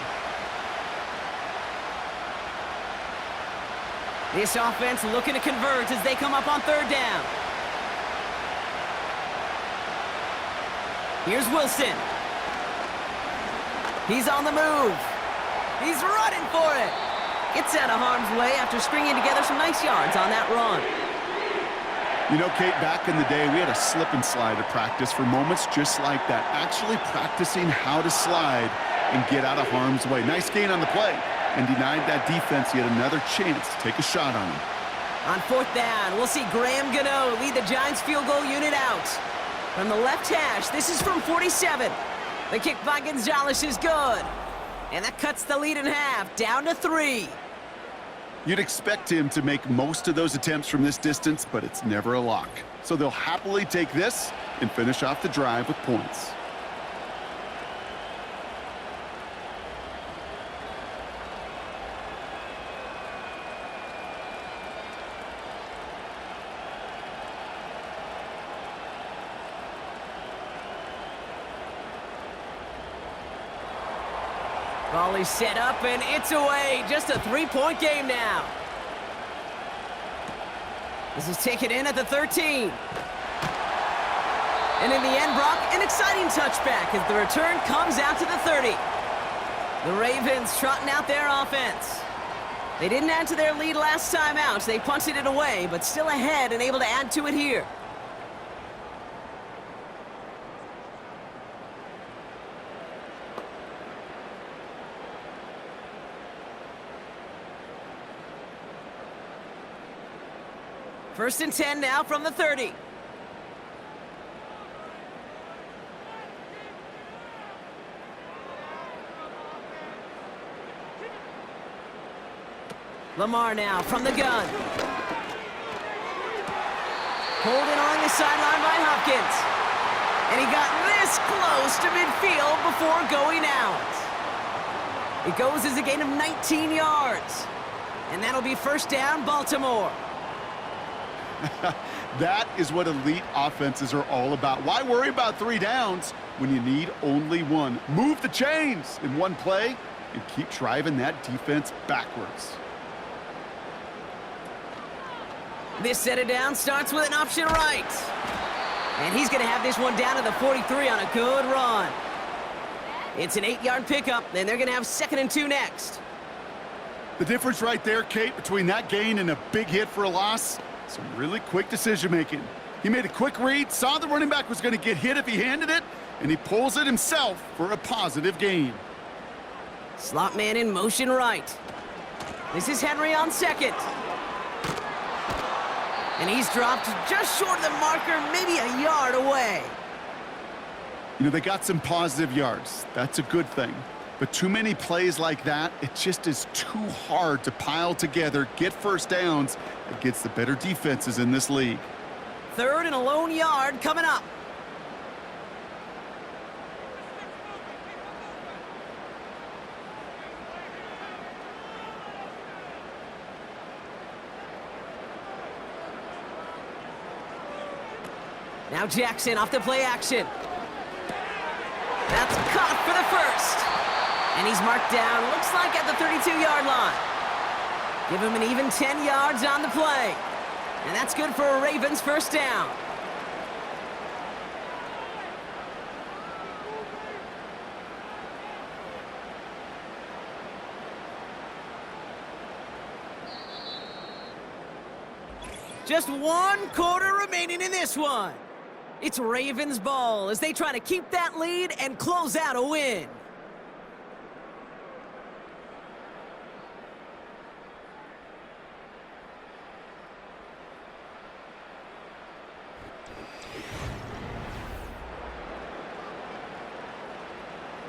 This offense looking to converge as they come up on 3rd down. Here's Wilson. He's on the move. He's running for it. Gets out of harm's way after stringing together some nice yards on that run. You know, Kate, back in the day, we had a slip and slide at practice for moments just like that, actually practicing how to slide and get out of harm's way. Nice gain on the play, and denied that defense yet another chance to take a shot on him. On fourth down, we'll see Graham Gano lead the Giants field goal unit out. From the left hash, this is from 47. The kick by Gonzalez is good. And that cuts the lead in half, down to 3. You'd expect him to make most of those attempts from this distance, but it's never a lock. So they'll happily take this and finish off the drive with points. Volley set up, and it's away. Just a 3-point game now. This is taken in at the 13. And in the end, Brock, an exciting touchback as the return comes out to the 30. The Ravens trotting out their offense. They didn't add to their lead last time out. They punted it away, but still ahead and able to add to it here. First and 10 now from the 30. Lamar now from the gun. Pulled in along the sideline by Hopkins. And he got this close to midfield before going out. It goes as a gain of 19 yards. And that'll be first down, Baltimore. That is what elite offenses are all about. Why worry about 3 downs when you need only 1? Move the chains in one play and keep driving that defense backwards. This set of down starts with an option right. And he's going to have this one down to the 43 on a good run. It's an 8-yard pickup, and they're going to have 2nd and 2 next. The difference right there, Kate, between that gain and a big hit for a loss, some really quick decision-making. He made a quick read, saw the running back was going to get hit if he handed it, and he pulls it himself for a positive gain. Slot man in motion right. This is Henry on 2nd. And he's dropped just short of the marker, maybe a yard away. You know, they got some positive yards. That's a good thing. But too many plays like that, it just is too hard to pile together, get first downs against the better defenses in this league. 3rd and a lone yard coming up. Now Jackson off the play action. That's caught for the first. And he's marked down, looks like at the 32-yard line. Give him an even 10 yards on the play. And that's good for a Ravens first down. Just 1 quarter remaining in this one. It's Ravens ball as they try to keep that lead and close out a win.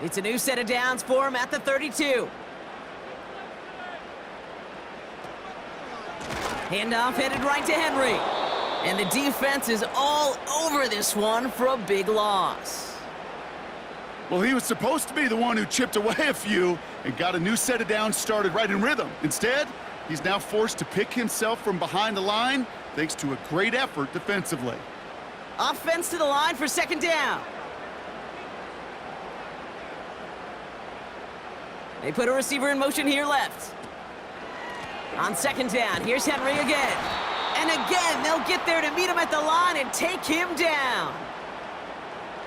It's a new set of downs for him at the 32. Handoff headed right to Henry. And the defense is all over this one for a big loss. Well, he was supposed to be the one who chipped away a few and got a new set of downs started right in rhythm. Instead, he's now forced to pick himself from behind the line thanks to a great effort defensively. Offense to the line for 2nd down. They put a receiver in motion here left. On 2nd down, here's Henry again. And again, they'll get there to meet him at the line and take him down.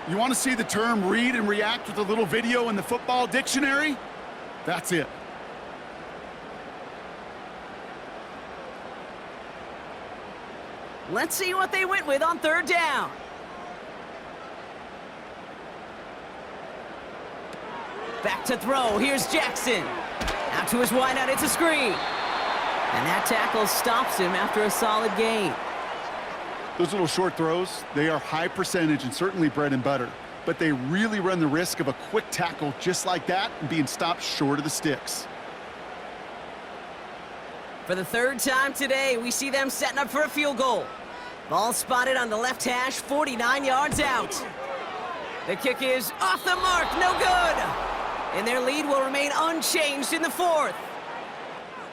You want to see the term read and react with a little video in the football dictionary? That's it. Let's see what they went with on third down. Back to throw. Here's Jackson. Out to his wideout. It's a screen. And that tackle stops him after a solid gain. Those little short throws, they are high percentage and certainly bread and butter. But they really run the risk of a quick tackle just like that and being stopped short of the sticks. For the third time today, we see them setting up for a field goal. Ball spotted on the left hash, 49 yards out. The kick is off the mark, no good. And their lead will remain unchanged in the fourth.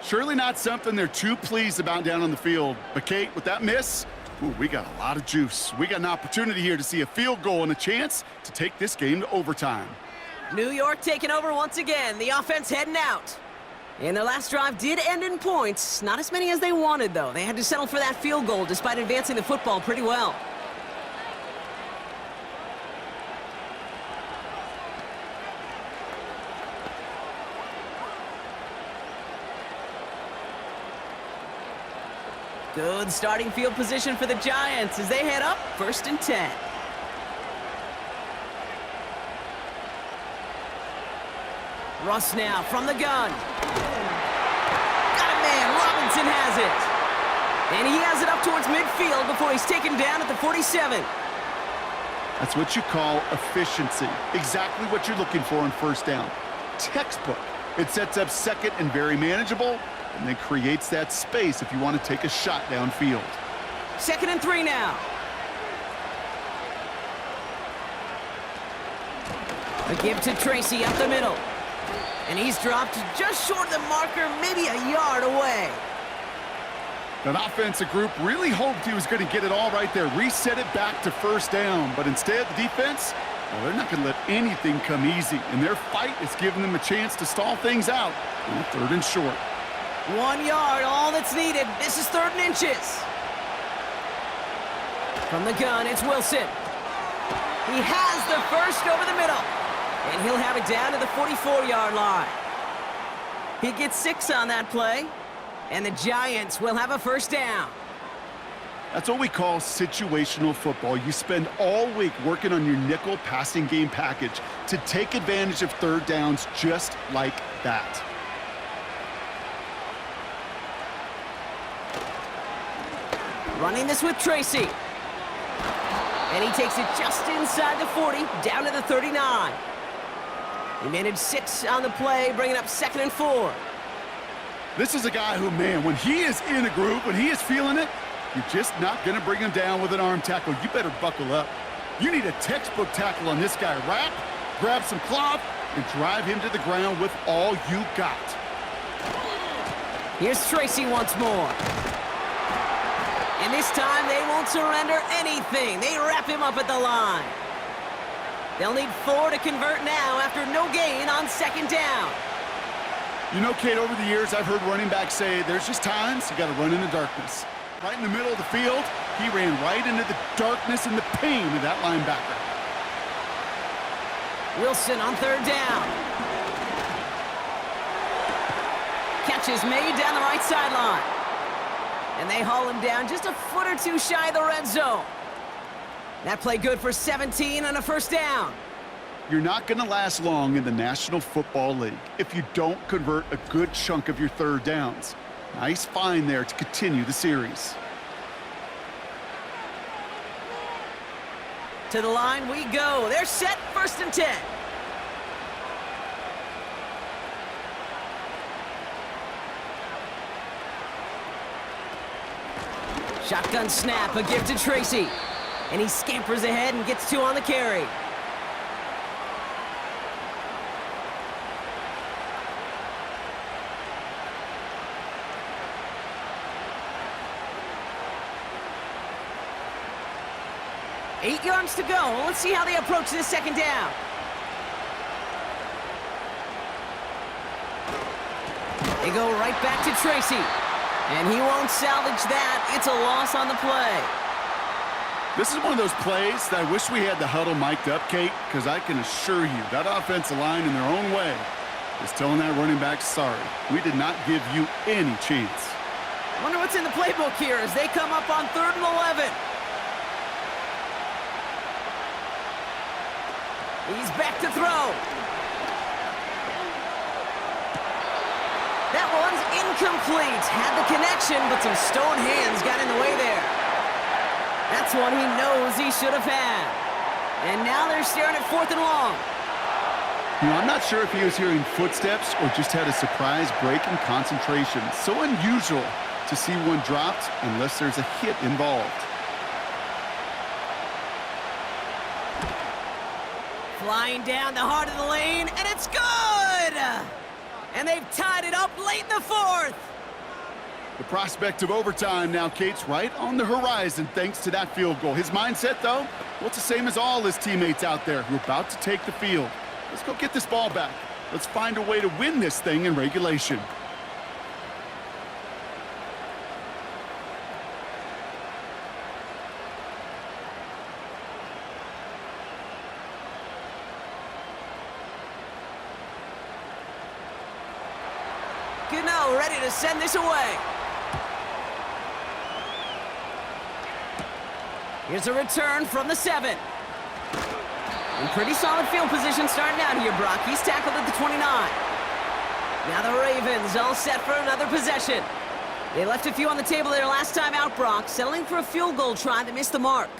Surely not something they're too pleased about down on the field. But Kate, with that miss, ooh, we got a lot of juice. We got an opportunity here to see a field goal and a chance to take this game to overtime. New York taking over once again. The offense heading out. And their last drive did end in points. Not as many as they wanted, though. They had to settle for that field goal despite advancing the football pretty well. Good starting field position for the Giants as they head up 1st and 10. Russ now from the gun. Got a man. Robinson has it. And he has it up towards midfield before he's taken down at the 47. That's what you call efficiency. Exactly what you're looking for on first down. Textbook. It sets up second and very manageable, and then creates that space if you want to take a shot downfield. 2nd and 3 now. A give to Tracy up the middle. And he's dropped just short of the marker, maybe a yard away. That offensive group really hoped he was going to get it all right there, reset it back to first down. But instead, the defense, well, they're not going to let anything come easy. And their fight is giving them a chance to stall things out on 3rd and short. 1 yard, all that's needed. This is 3rd and inches. From the gun, it's Wilson. He has the first over the middle. And he'll have it down to the 44-yard line. He gets 6 on that play. And the Giants will have a first down. That's what we call situational football. You spend all week working on your nickel passing game package to take advantage of 3rd downs just like that. Running this with Tracy. And he takes it just inside the 40, down to the 39. He managed 6 on the play, bringing up 2nd and 4. This is a guy who, man, when he is in a group, when he is feeling it, you're just not going to bring him down with an arm tackle. You better buckle up. You need a textbook tackle on this guy. Wrap, grab some cloth, and drive him to the ground with all you got. Here's Tracy once more. And this time they won't surrender anything. They wrap him up at the line. They'll need 4 to convert now after no gain on 2nd down. You know, Kate, over the years, I've heard running backs say there's just times you got to run in the darkness. Right in the middle of the field, he ran right into the darkness and the pain of that linebacker. Wilson on 3rd down. Catch is made down the right sideline. And they haul him down just a foot or two shy of the red zone. That play good for 17 and a first down. You're not going to last long in the National Football League if you don't convert a good chunk of your 3rd downs. Nice find there to continue the series. To the line we go. They're set, 1st and 10. Shotgun snap, a give to Tracy. And he scampers ahead and gets 2 on the carry. Eight yards to go. Let's see how they approach this 2nd down. They go right back to Tracy. And he won't salvage that. It's a loss on the play. This is one of those plays that I wish we had the huddle mic'd up, Kate, because I can assure you that offensive line in their own way is telling that running back, sorry, we did not give you any chance. Wonder what's in the playbook here as they come up on 3rd and 11. He's back to throw. That one's incomplete. Had the connection, but some stone hands got in the way there. That's one he knows he should have had. And now they're staring at 4th and long. You know, I'm not sure if he was hearing footsteps or just had a surprise break in concentration. So unusual to see one dropped unless there's a hit involved. Flying down the heart of the lane, and it's good! And they've tied it up late in the 4th. The prospect of overtime now, Kate's right on the horizon thanks to that field goal. His mindset, though, well, it's the same as all his teammates out there who are about to take the field. Let's go get this ball back. Let's find a way to win this thing in regulation. Gano ready to send this away. Here's a return from the 7. In pretty solid field position starting out here, Brock. He's tackled at the 29. Now the Ravens all set for another possession. They left a few on the table there last time out, Brock, settling for a field goal try that missed the mark.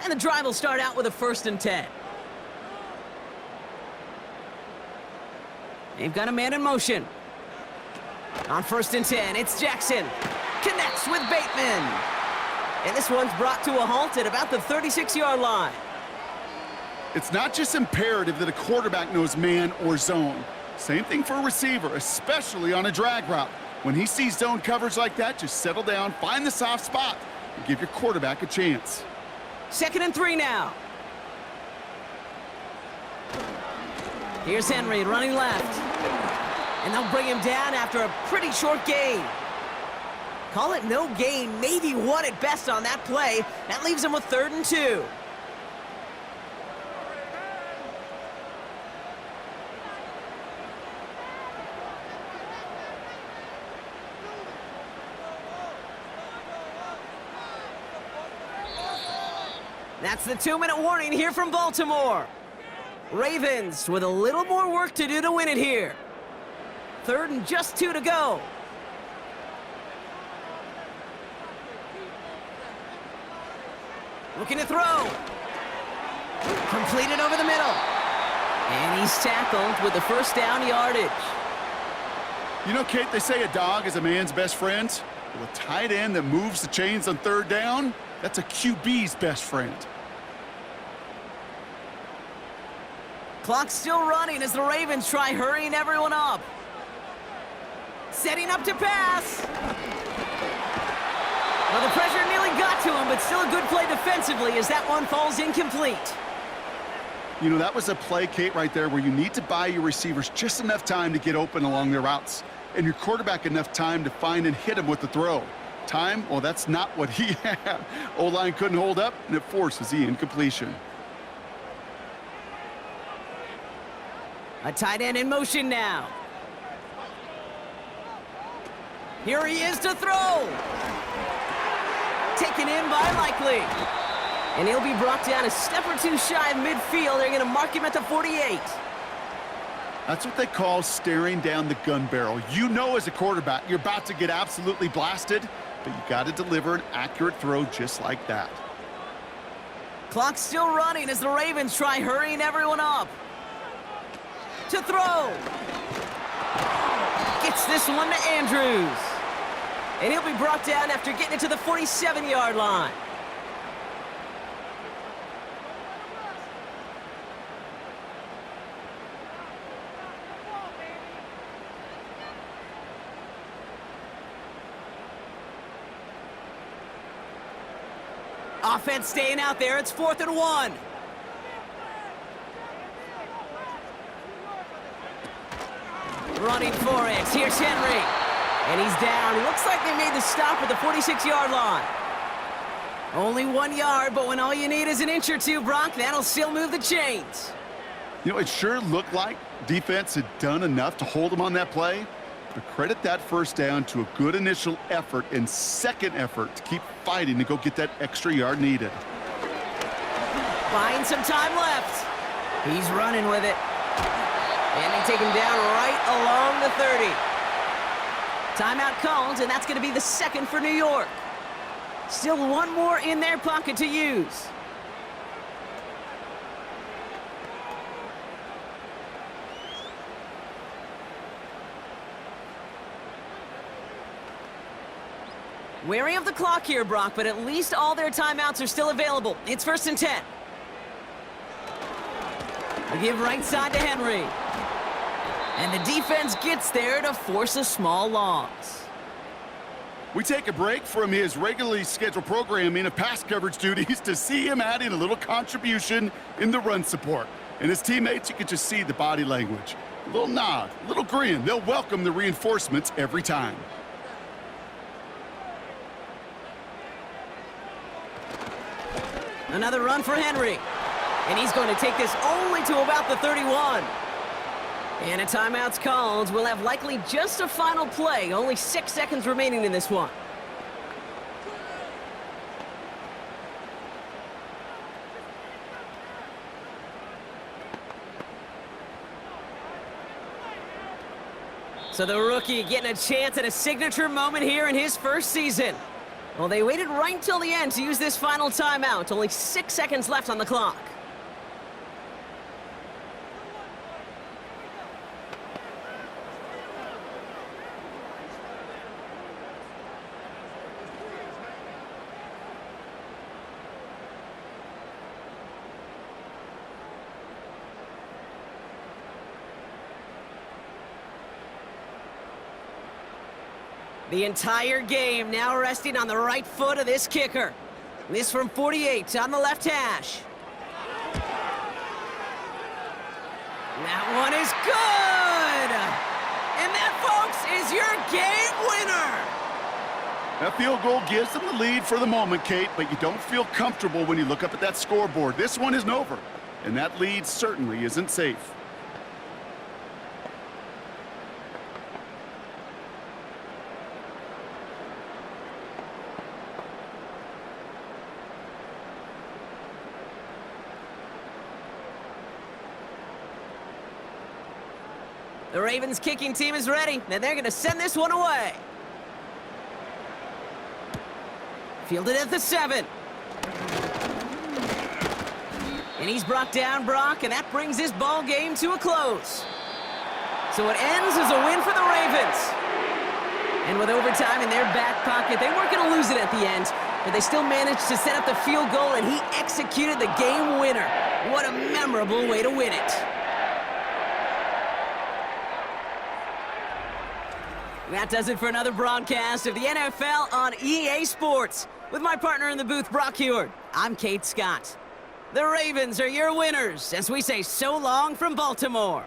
And the drive will start out with a 1st and 10. They've got a man in motion. On 1st and 10, it's Jackson. Connects with Bateman. And this one's brought to a halt at about the 36-yard line. It's not just imperative that a quarterback knows man or zone. Same thing for a receiver, especially on a drag route. When he sees zone coverage like that, just settle down, find the soft spot, and give your quarterback a chance. 2nd and 3 now. Here's Henry running left. And they'll bring him down after a pretty short gain. Call it no gain, maybe 1 at best on that play. That leaves him with 3rd and 2. That's the 2-minute warning here from Baltimore. Ravens with a little more work to do to win it here. 3rd and just 2 to go. Looking to throw. Completed over the middle. And he's tackled with the 1st down yardage. You know, Kate, they say a dog is a man's best friend. Well, a tight end that moves the chains on 3rd down, that's a QB's best friend. Clock's still running as the Ravens try hurrying everyone up. Setting up to pass. Well, the pressure nearly got to him, but still a good play defensively as that one falls incomplete. You know, that was a play, Kate, right there where you need to buy your receivers just enough time to get open along their routes, and your quarterback enough time to find and hit him with the throw. Time, well, that's not what he had. O-line couldn't hold up, and it forces the incompletion. A tight end in motion now. Here he is to throw. Taken in by Likely. And he'll be brought down a step or two shy of midfield. They're going to mark him at the 48. That's what they call staring down the gun barrel. You know as a quarterback, you're about to get absolutely blasted, but you got to deliver an accurate throw just like that. Clock's still running as the Ravens try hurrying everyone up. To throw. Gets this one to Andrews. And he'll be brought down after getting it to the 47-yard line. Offense staying out there. It's 4th and 1. Running for it. Here's Henry. And he's down. Looks like they made the stop at the 46-yard line. Only 1 yard, but when all you need is an inch or two, Brock, that'll still move the chains. You know, it sure looked like defense had done enough to hold them on that play. But credit that first down to a good initial effort and second effort to keep fighting to go get that extra yard needed. Buying some time left. He's running with it. And they take him down right along the 30. Timeout called, and that's going to be the second for New York. Still one more in their pocket to use. Wary of the clock here, Brock, but at least all their timeouts are still available. It's 1st and 10. They give right side to Henry. And the defense gets there to force a small loss. We take a break from his regularly scheduled programming of pass coverage duties to see him add in a little contribution in the run support. And his teammates, you can just see the body language. A little nod, a little grin. They'll welcome the reinforcements every time. Another run for Henry. And he's going to take this only to about the 31. And a timeout's called. We'll have likely just a final play. Only 6 seconds remaining in this one. So the rookie getting a chance at a signature moment here in his first season. Well, they waited right until the end to use this final timeout. Only 6 seconds left on the clock. The entire game now resting on the right foot of this kicker. This from 48 on the left hash. That one is good! And that, folks, is your game winner! That field goal gives them the lead for the moment, Kate, but you don't feel comfortable when you look up at that scoreboard. This one isn't over, and that lead certainly isn't safe. The Ravens kicking team is ready, and they're going to send this one away. Fielded at the 7. And he's brought down, Brock, and that brings this ball game to a close. So it ends as a win for the Ravens. And with overtime in their back pocket, they weren't going to lose it at the end, but they still managed to set up the field goal, and he executed the game winner. What a memorable way to win it. That does it for another broadcast of the NFL on EA Sports. With my partner in the booth, Brock Heward, I'm Kate Scott. The Ravens are your winners as we say so long from Baltimore.